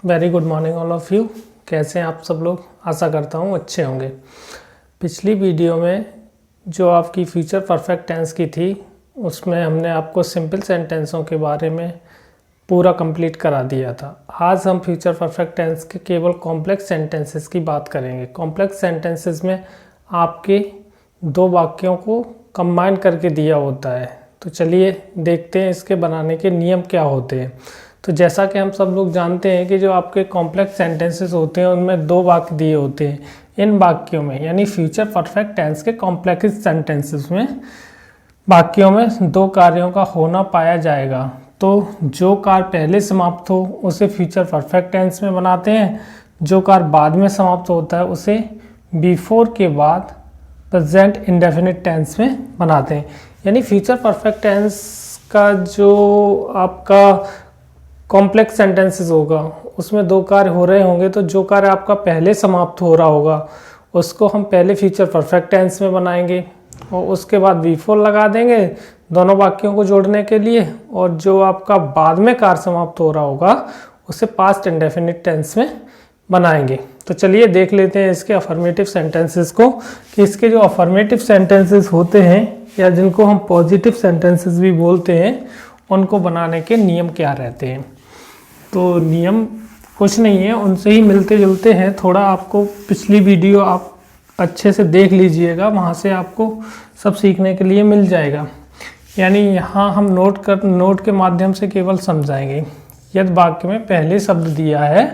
Very good morning all of you. कैसे हैं आप सब लोग? आशा करता हूँ अच्छे होंगे। पिछली वीडियो में जो आपकी फ्यूचर परफेक्ट टेंस की थी उसमें हमने आपको सिंपल सेंटेंसों के बारे में पूरा कंप्लीट करा दिया था। आज हम फ्यूचर परफेक्ट टेंस के केवल कॉम्प्लेक्स सेंटेंसेस की बात करेंगे। कॉम्प्लेक्स सेंटेंसेस में आपके दो वाक्यों को कंबाइन करके दिया होता है। तो चलिए देखते हैं इसके बनाने के नियम क्या होते हैं। तो जैसा कि हम सब लोग जानते हैं कि जो आपके कॉम्प्लेक्स सेंटेंसेस होते हैं उनमें दो वाक्य दिए होते हैं। इन वाक्यों में यानी फ्यूचर परफेक्ट टेंस के कॉम्प्लेक्स सेंटेंसेस में वाक्यों में दो कार्यों का होना पाया जाएगा। तो जो कार्य पहले समाप्त हो उसे फ्यूचर परफेक्ट टेंस में बनाते हैं, जो कार्य बाद में समाप्त होता है उसे बिफोर के बाद प्रेजेंट इंडेफिनिट टेंस में बनाते हैं। यानी फ्यूचर परफेक्ट टेंस का जो आपका कॉम्प्लेक्स सेंटेंसेस होगा उसमें दो कार्य हो रहे होंगे, तो जो कार्य आपका पहले समाप्त हो रहा होगा उसको हम पहले फ्यूचर परफेक्ट टेंस में बनाएंगे और उसके बाद बिफोर लगा देंगे दोनों वाक्यों को जोड़ने के लिए, और जो आपका बाद में कार्य समाप्त हो रहा होगा उसे पास्ट इंडेफिनिट टेंस में बनाएंगे। तो चलिए देख लेते हैं इसके अफर्मेटिव सेंटेंसेस को कि इसके जो अफर्मेटिव सेंटेंसेस होते हैं या जिनको हम पॉजिटिव सेंटेंसेस भी बोलते हैं उनको बनाने के नियम क्या रहते हैं। तो नियम कुछ नहीं है, उनसे ही मिलते जुलते हैं। थोड़ा आपको पिछली वीडियो आप अच्छे से देख लीजिएगा, वहाँ से आपको सब सीखने के लिए मिल जाएगा। यानी यहाँ हम नोट के माध्यम से केवल समझाएंगे। यदि वाक्य में पहले शब्द दिया है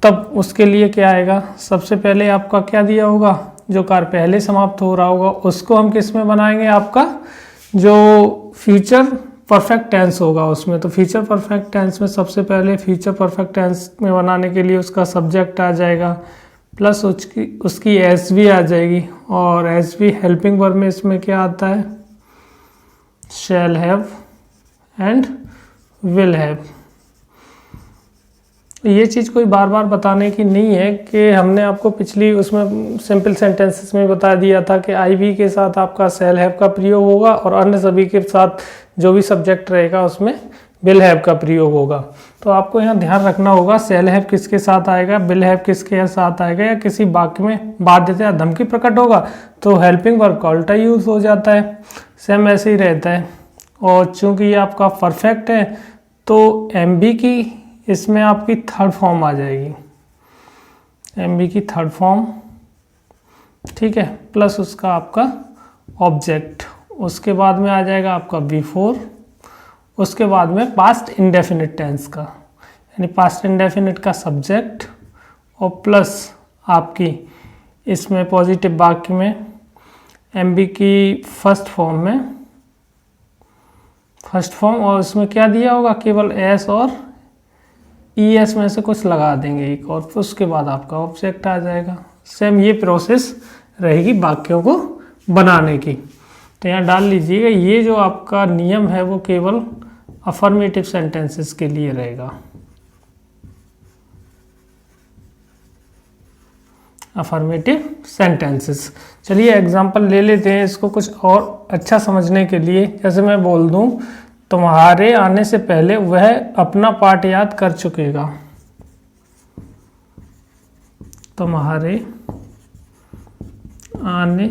तब उसके लिए क्या आएगा, सबसे पहले आपका क्या दिया होगा, जो कार्य पहले समाप्त हो रहा होगा उसको हम किस में बनाएंगे, आपका जो फ्यूचर परफेक्ट टेंस होगा उसमें। तो फ्यूचर परफेक्ट टेंस में सबसे पहले फ्यूचर परफेक्ट टेंस में बनाने के लिए उसका सब्जेक्ट आ जाएगा प्लस उसकी एस भी आ जाएगी, और एस भी हेल्पिंग वर्ब में इसमें क्या आता है, shall have and will have. ये चीज़ कोई बार बार बताने की नहीं है कि हमने आपको पिछली उसमें सिंपल सेंटेंसेस में बता दिया था कि आई वी के साथ आपका शैल हैव का प्रयोग होगा और अन्य सभी के साथ जो भी सब्जेक्ट रहेगा उसमें विल हैव का प्रयोग होगा। तो आपको यहाँ ध्यान रखना होगा शैल हैव किसके साथ आएगा, विल हैव किसके साथ आएगा, या किसी वाक्य में बाध्यता या धमकी प्रकट होगा तो हेल्पिंग वर्ब का उल्टा यूज हो जाता है। सेम ऐसे ही रहता है। और चूंकि ये आपका परफेक्ट है तो एम बी की इसमें आपकी थर्ड फॉर्म आ जाएगी, एम बी की थर्ड फॉर्म, ठीक है, प्लस उसका आपका ऑब्जेक्ट, उसके बाद में आ जाएगा आपका बिफोर, उसके बाद में पास्ट इंडेफिनिट टेंस का यानी पास्ट इंडेफिनिट का सब्जेक्ट, और प्लस आपकी इसमें पॉजिटिव वाक्य में एम बी की फर्स्ट फॉर्म और उसमें क्या दिया होगा, केवल एस और ई एस में से कुछ लगा देंगे एक, और उसके बाद आपका ऑब्जेक्ट आ जाएगा। सेम ये प्रोसेस रहेगी वाक्यों को बनाने की। तो यहाँ डाल लीजिएगा, ये जो आपका नियम है वो केवल अफर्मेटिव सेंटेंसेस के लिए रहेगा। अफर्मेटिव सेंटेंसेस, चलिए एग्जांपल ले लेते हैं इसको कुछ और अच्छा समझने के लिए। जैसे मैं बोल दूं तुम्हारे आने से पहले वह अपना पाठ याद कर चुकेगा, तुम्हारे आने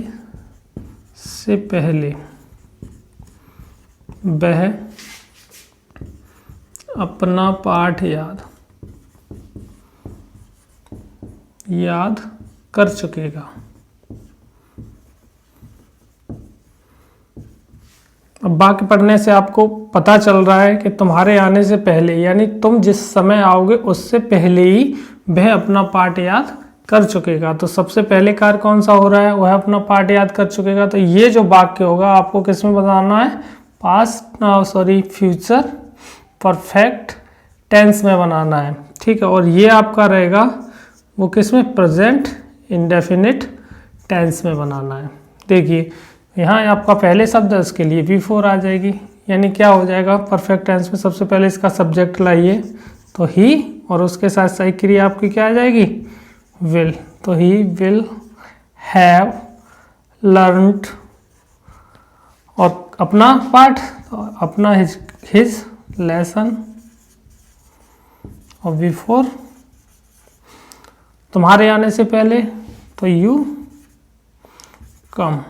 से पहले वह अपना पाठ याद कर चुकेगा। अब वाक्य पढ़ने से आपको पता चल रहा है कि तुम्हारे आने से पहले यानी तुम जिस समय आओगे उससे पहले ही वह अपना पाठ याद कर चुकेगा। तो सबसे पहले कार्य कौन सा हो रहा है, वह अपना पाठ याद कर चुकेगा। तो ये जो वाक्य होगा आपको किस में बताना है, फ्यूचर परफेक्ट टेंस में बनाना है, ठीक है। और ये आपका रहेगा वो किस में, प्रेजेंट इंडेफिनिट टेंस में बनाना है। देखिए यहाँ आपका पहले शब्द है उसके लिए बिफोर आ जाएगी, यानी क्या हो जाएगा, परफेक्ट टेंस में सबसे पहले इसका सब्जेक्ट लाइए तो ही, और उसके साथ सही क्रिया आपकी क्या आ जाएगी, विल। तो ही विल हैव लर्नड, और अपना पाठ, अपना हिज लेसन और बिफोर तुम्हारे आने से पहले तो यू कम।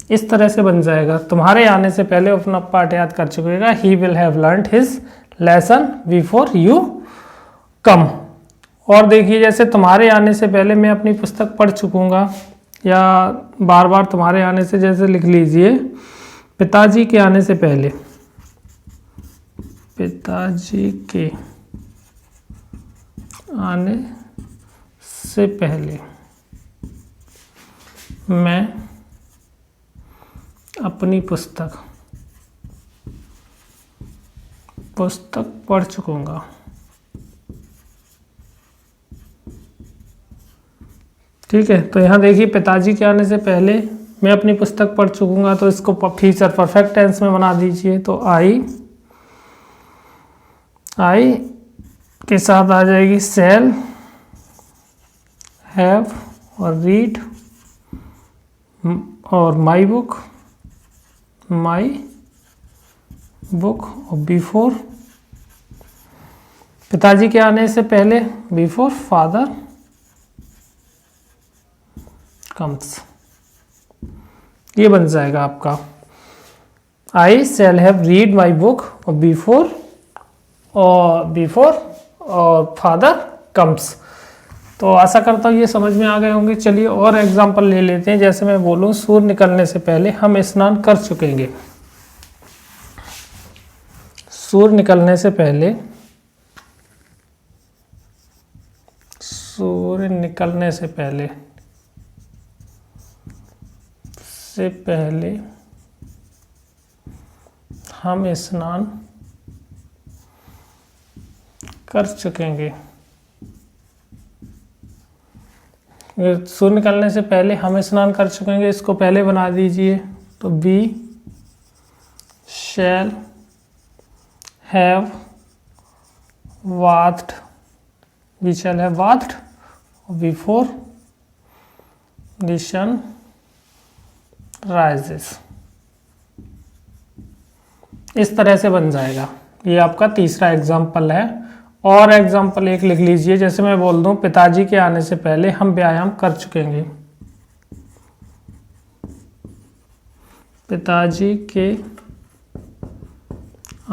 इस तरह से बन जाएगा। तुम्हारे आने से पहले अपना पार्ट याद कर चुकेगा, he will have learned his lesson before you come. और देखिए जैसे तुम्हारे आने से पहले मैं अपनी पुस्तक पढ़ चुकूंगा, या बार बार तुम्हारे आने से जैसे लिख लीजिए पिताजी के आने से पहले, पिताजी के आने से पहले मैं अपनी पुस्तक पढ़ चुकूंगा। ठीक है, तो यहाँ देखिए पिताजी के आने से पहले मैं अपनी पुस्तक पढ़ चुकूंगा, तो इसको फ्यूचर परफेक्ट टेंस में बना दीजिए। तो आई के साथ आ जाएगी शैल हैव और रीड और माई बुक और बिफोर पिताजी के आने से पहले बिफोर फादर कम्स। ये बन जाएगा आपका I shall have read my book और बिफोर और फादर कम्स। तो आशा करता हूँ ये समझ में आ गए होंगे। चलिए और एग्जांपल ले लेते हैं। जैसे मैं बोलूँ सूर्य निकलने से पहले हम स्नान कर चुकेंगे। सूर्य निकलने से पहले, सूर्य निकलने से पहले हम स्नान कर चुकेंगे। सूर्य निकलने से पहले हम स्नान कर चुकेंगे, इसको पहले बना दीजिए। तो we shall have watched, before the sun rises. इस तरह से बन जाएगा। ये आपका तीसरा एग्जाम्पल है। और एग्जाम्पल एक लिख लीजिए। जैसे मैं बोल दूं पिताजी के आने से पहले हम व्यायाम कर चुकेंगे। पिताजी के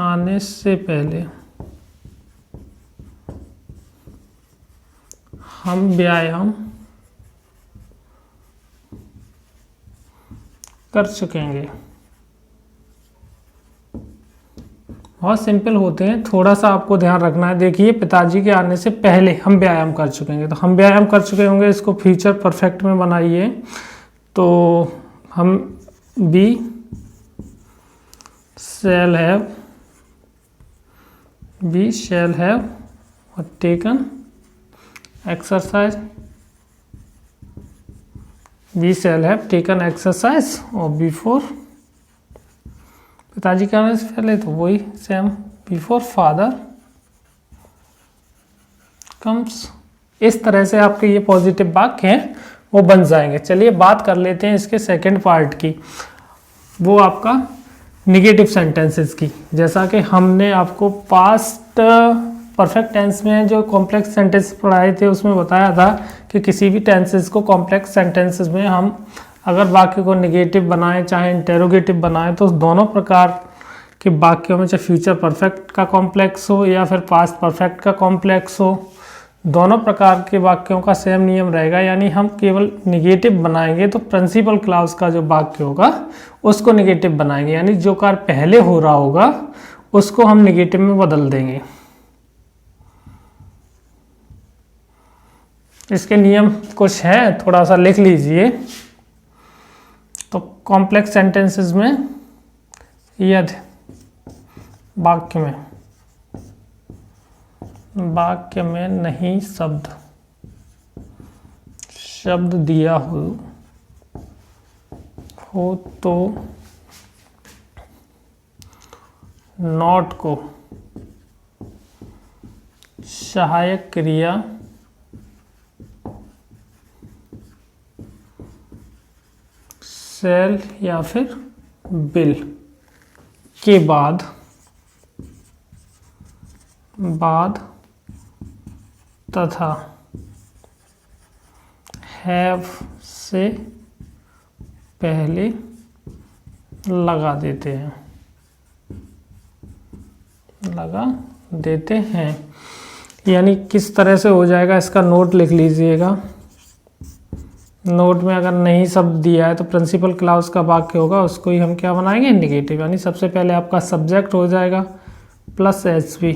आने से पहले हम व्यायाम कर चुकेंगे। बहुत सिंपल होते हैं, थोड़ा सा आपको ध्यान रखना है। देखिए पिताजी के आने से पहले हम व्यायाम कर चुकेंगे, तो हम व्यायाम कर चुके होंगे, इसको फ्यूचर परफेक्ट में बनाइए। तो हम we shall have taken exercise, और बिफोर पिताजी के आने से पहले तो वही सेम, बिफोर फादर कम्स। इस तरह से आपके ये पॉजिटिव वाक्य हैं वो बन जाएंगे। चलिए बात कर लेते हैं इसके सेकंड पार्ट की, वो आपका निगेटिव सेंटेंसेस की। जैसा कि हमने आपको पास्ट परफेक्ट टेंस में जो कॉम्प्लेक्स सेंटेंस पढ़ाए थे उसमें बताया था कि किसी भी टेंसेस को कॉम्प्लेक्स सेंटेंसेस में हम अगर वाक्य को निगेटिव बनाएं चाहे इंटेरोगेटिव बनाएं, तो दोनों प्रकार के वाक्यों में चाहे फ्यूचर परफेक्ट का कॉम्प्लेक्स हो या फिर पास्ट परफेक्ट का कॉम्प्लेक्स हो, दोनों प्रकार के वाक्यों का सेम नियम रहेगा। यानी हम केवल निगेटिव बनाएंगे तो प्रिंसिपल क्लॉज का जो वाक्य होगा उसको निगेटिव बनाएंगे, यानी जो कार्य पहले हो रहा होगा उसको हम निगेटिव में बदल देंगे। इसके नियम कुछ है, थोड़ा सा लिख लीजिए। तो कॉम्प्लेक्स सेंटेंसेस में यदि वाक्य में नहीं शब्द दिया हो तो नॉट को सहायक क्रिया शैल या फिर विल के बाद बाद तथा हैव से पहले लगा देते हैं, लगा देते हैं। यानी किस तरह से हो जाएगा इसका नोट लिख लीजिएगा। नोट में अगर नहीं शब्द दिया है तो प्रिंसिपल क्लाउज का वाक्य होगा, उसको ही हम क्या बनाएंगे, इंडिकेटिव। यानी सबसे पहले आपका सब्जेक्ट हो जाएगा plus H B.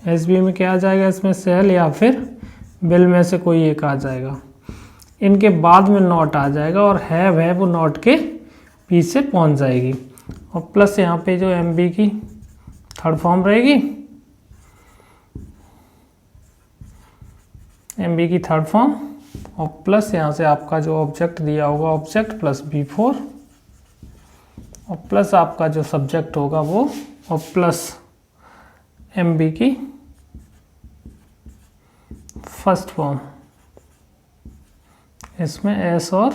H B में क्या आ जाएगा, इसमें सेल या फिर बिल में से कोई एक आ जाएगा। इनके बाद में नॉट आ जाएगा और है वो नॉट के पीछे पहुंच जाएगी। और प्लस यहाँ पे जो एम बी की थर्ड फॉर्म रहेगी, एम बी की थर्ड फॉर्म, और प्लस यहाँ से आपका जो ऑब्जेक्ट दिया होगा ऑब्जेक्ट प्लस B4, और प्लस आपका जो सब्जेक्ट होगा वो, और प्लस MB की फर्स्ट फॉर्म। इसमें S और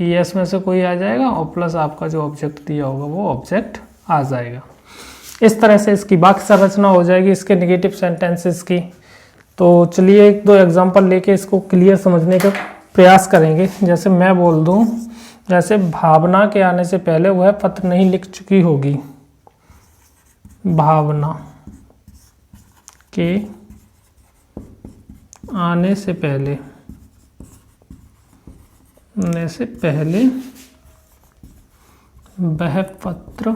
ES में से कोई आ जाएगा और प्लस आपका जो ऑब्जेक्ट दिया होगा वो ऑब्जेक्ट आ जाएगा। इस तरह से इसकी वाक्य संरचना हो जाएगी इसके नेगेटिव सेंटेंसेस की। तो चलिए एक दो एग्जांपल लेके इसको क्लियर समझने का प्रयास करेंगे। जैसे मैं बोल दूं, जैसे भावना के आने से पहले वह पत्र नहीं लिख चुकी होगी। भावना के आने से पहले वह पत्र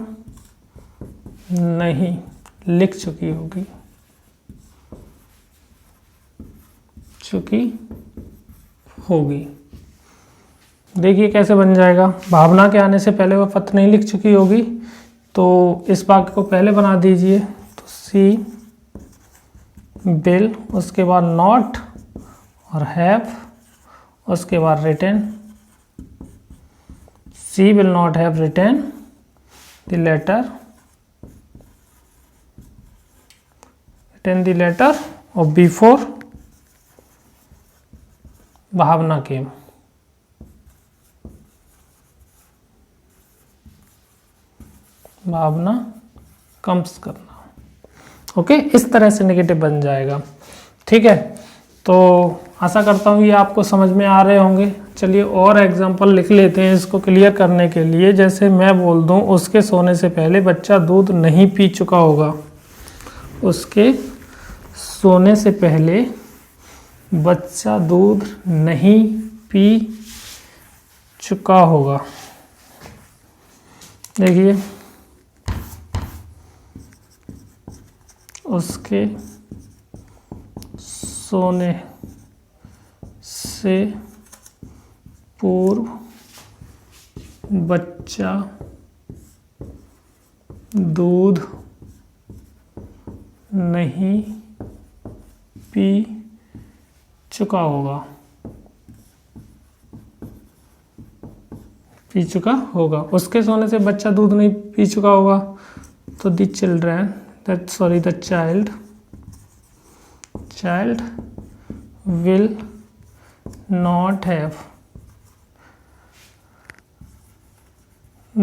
नहीं लिख चुकी होगी। देखिए कैसे बन जाएगा। भावना के आने से पहले वह पत्र नहीं लिख चुकी होगी, तो इस वाक्य को पहले बना दीजिए। तो सी विल, उसके बाद नॉट और हैव, उसके बाद written. She will not have written the letter और before Bhavana came. Bhavana comes करना। ओके, इस तरह से नेगेटिव बन जाएगा। ठीक है, तो आशा करता हूँ ये आपको समझ में आ रहे होंगे। चलिए और एग्जांपल लिख लेते हैं इसको क्लियर करने के लिए। जैसे मैं बोल दूँ उसके सोने से पहले बच्चा दूध नहीं पी चुका होगा। उसके सोने से पहले बच्चा दूध नहीं पी चुका होगा। देखिए, उसके सोने से पूर्व बच्चा दूध नहीं पी चुका होगा। उसके सोने से बच्चा दूध नहीं पी चुका होगा, तो the child will not have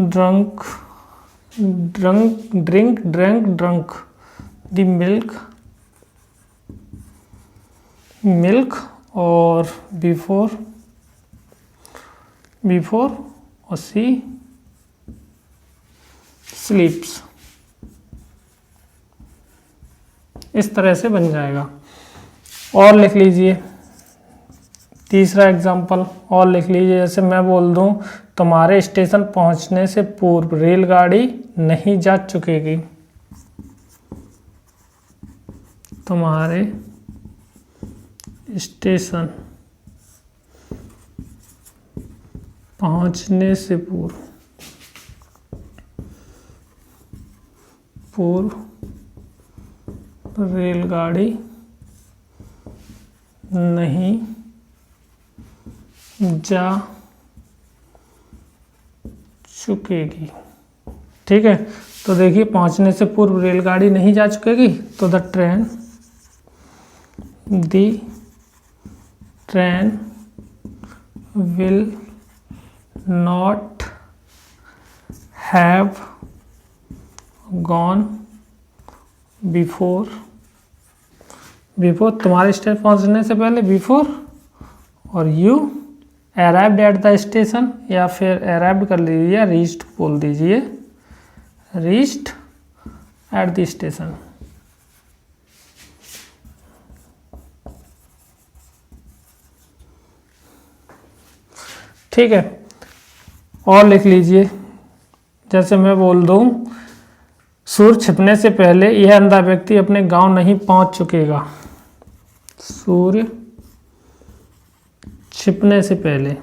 drunk the milk or before or she sleeps। इस तरह से बन जाएगा। और लिख लीजिए तीसरा एग्जांपल और लिख लीजिए। जैसे मैं बोल दूं तुम्हारे स्टेशन पहुंचने से पूर्व रेलगाड़ी नहीं जा चुकेगी। तुम्हारे स्टेशन पहुंचने से पूर्व रेलगाड़ी नहीं जा चुकेगी। ठीक है, तो देखिए पहुंचने से पूर्व रेलगाड़ी नहीं जा चुकेगी, तो the train will not have gone before before तुम्हारे स्टेशन पहुंचने से पहले, बिफोर, और you arrived at the station, या फिर अराइव्ड कर लीजिए या रीच्ड बोल दीजिए, रीच्ड एट द स्टेशन। ठीक है, और लिख लीजिए, जैसे मैं बोल दूं सूर्य छिपने से पहले यह अंधा व्यक्ति अपने गांव नहीं पहुंच चुकेगा। सूर्य छिपने से पहले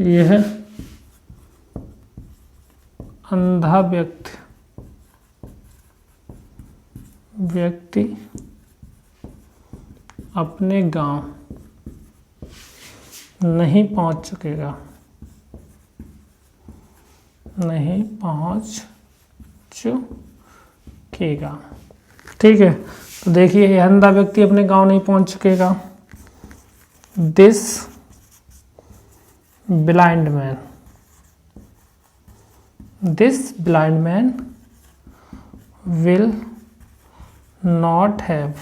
यह अंधा व्यक्ति अपने गांव नहीं पहुंच चुकेगा, नहीं पहुंच चुकेगा। ठीक है, तो देखिए यह अंधा व्यक्ति अपने गांव नहीं पहुंच चुकेगा। This blind man will not have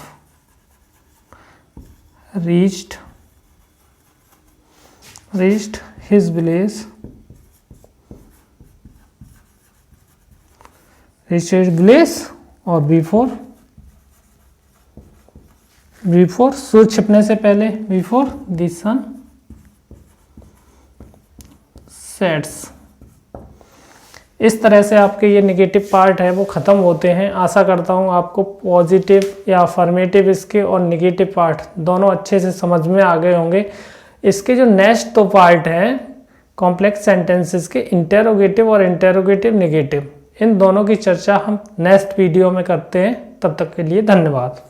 reached his village, और बिफोर सूर्य छिपने से पहले, बिफोर द सन सेट्स। इस तरह से आपके ये नेगेटिव पार्ट है वो ख़त्म होते हैं। आशा करता हूँ आपको पॉजिटिव या अफर्मेटिव इसके और नेगेटिव पार्ट दोनों अच्छे से समझ में आ गए होंगे। इसके जो नेक्स्ट तो पार्ट है कॉम्प्लेक्स सेंटेंसेस के, इंटेरोगेटिव और इंटेरोगेटिव नेगेटिव, इन दोनों की चर्चा हम नेक्स्ट वीडियो में करते हैं। तब तक के लिए धन्यवाद।